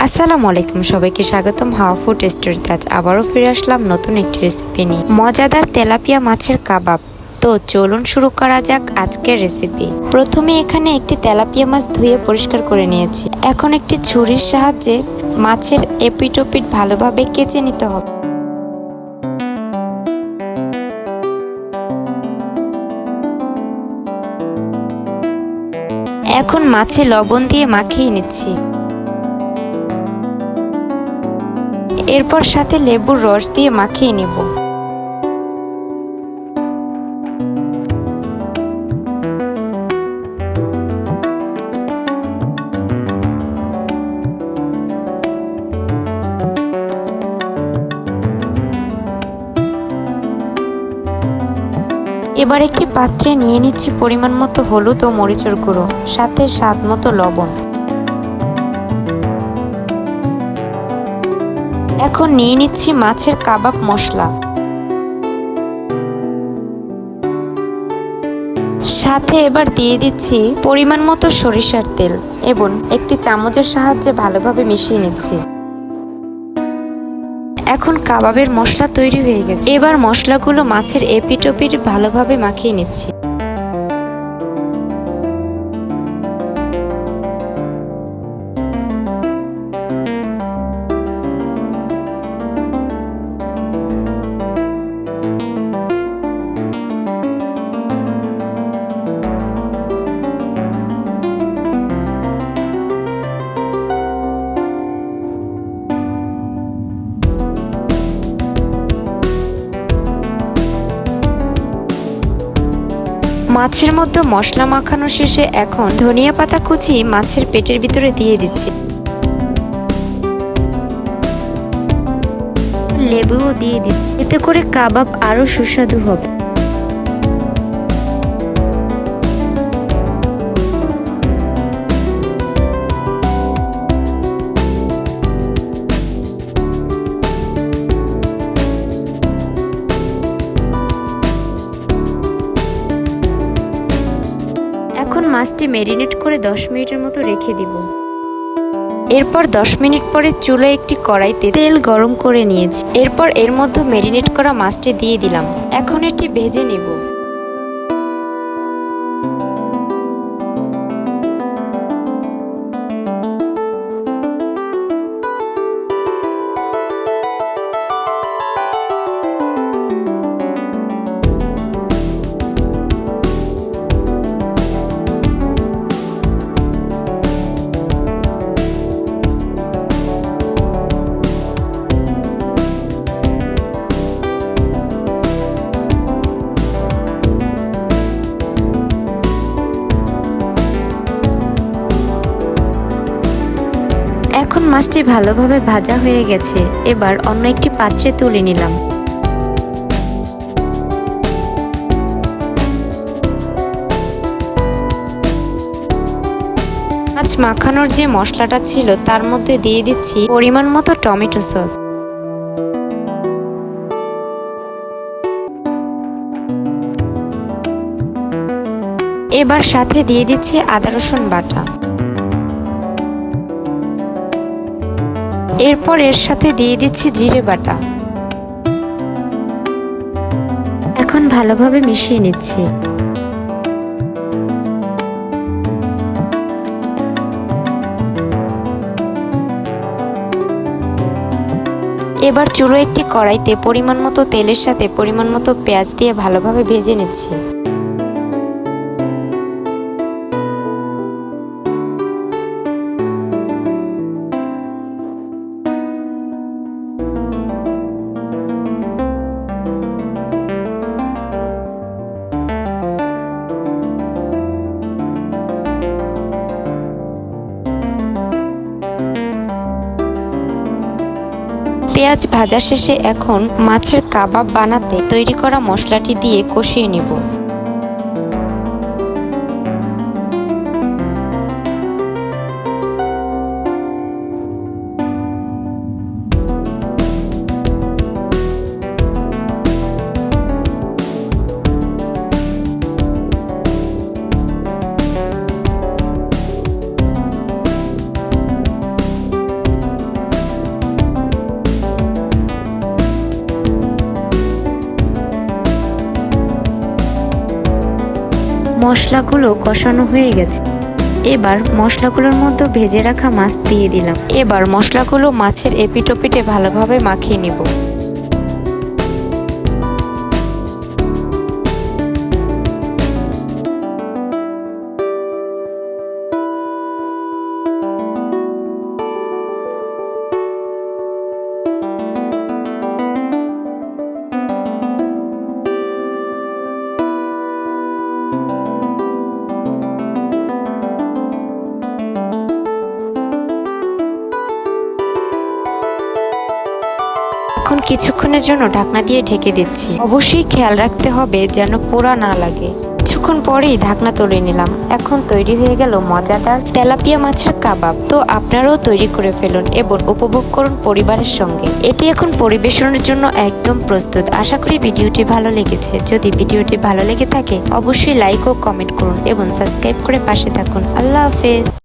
আসসালামু আলাইকুম, সবাইকে স্বাগতম হাওয়া ফুড স্টোরিতে। আজ আবারও ফিরে আসলাম নতুন একটি রেসিপি নিয়ে, মজাদার তেলাপিয়া মাছের কাবাব। তো চলুন শুরু করা যাক আজকের রেসিপি। প্রথমে এখানে একটি তেলাপিয়া মাছ ধুয়ে পরিষ্কার করে নিয়েছি। এখন একটি ছুরির সাহায্যে মাছের এপিট ওপিট ভালোভাবে কেচে নিতে হবে। এখন মাছে লবণ দিয়ে মাখিয়ে নিচ্ছি। এরপর সাথে লেবুর রস দিয়ে মাখিয়ে নেব। এবার একটি পাত্রে নিয়ে নিচ্ছি পরিমাণ মতো হলুদ ও মরিচের গুঁড়ো, সাথে স্বাদ মতো লবণ। এখন নিয়ে নিচ্ছি মাছের কাবাব মশলা, সাথে এবার দিয়ে দিচ্ছি পরিমাণ মতো সরিষার তেল এবং একটি চামচের সাহায্যে ভালোভাবে মিশিয়ে নিচ্ছি। এখন কাবাবের মশলা তৈরি হয়ে গেছে। এবার মশলাগুলো মাছের এপিট ওপিট ভালোভাবে মাখিয়ে নিচ্ছি। মাছের মধ্যে মশলা মাখানো শেষে এখন ধনিয়া পাতা কুচি মাছের পেটের ভিতরে দিয়ে দিচ্ছি। লেবুও দিয়ে দিচ্ছি, এতে করে কাবাব আরো সুস্বাদু হবে। এখন মাছটি ম্যারিনেট করে 10 মিনিটের মতো রেখে দিব। এরপর 10 মিনিট পরে চুলায় একটি কড়াইতে তেল গরম করে নিয়েছি। এরপর এর মধ্যে ম্যারিনেট করা মাছটি দিয়ে দিলাম। এখন এটি ভেজে নেব। এখন মাছটি ভালোভাবে ভাজা হয়ে গেছে। এবার অন্য একটি পাত্রে তুলে নিলাম। মাছ মাখানোর যে মশলাটা ছিল তার মধ্যে দিয়ে দিচ্ছি পরিমাণ মতো টমেটো সস। এবার সাথে দিয়ে দিচ্ছি আদা রসুন বাটা। এরপর এর সাথে দিয়ে দিচ্ছি জিরে বাটা। এখন ভালোভাবে মিশিয়ে নিচ্ছি। এবার চুলো একটি কড়াইতে পরিমাণ মতো তেলের সাথে পরিমাণ মতো পেঁয়াজ দিয়ে ভালোভাবে ভেজে নিচ্ছি। পেঁয়াজ ভাজা শেষে এখন মাছের কাবাব বানাতে তৈরি করা মশলাটি দিয়ে কষিয়ে নেব। মশলাগুলো কষানো হয়ে গেছে। এবার মশলাগুলোর মধ্যে ভেজে রাখা মাছ দিয়ে দিলাম। এবার মশলাগুলো মাছের এপিটোপিটে ভালোভাবে মাখিয়ে নিব। এখন কিছুক্ষণের জন্য ঢাকনা দিয়ে ঢেকে দিচ্ছি। অবশ্যই খেয়াল রাখতে হবে যেন পোড়া না লাগে। কিছুক্ষণ পরেই ঢাকনা তুলে নিলাম। এখন তৈরি হয়ে গেল মজাদার তেলাপিয়া মাছের কাবাব। তো আপনারাও তৈরি করে ফেলুন এবং উপভোগ করুন পরিবারের সঙ্গে। এটি এখন পরিবেশনের জন্য একদম প্রস্তুত। আশা করি ভিডিওটি ভালো লেগেছে। যদি ভিডিওটি ভালো লেগে থাকে অবশ্যই লাইক ও কমেন্ট করুন এবং সাবস্ক্রাইব করে পাশে থাকুন। আল্লাহ হাফেজ।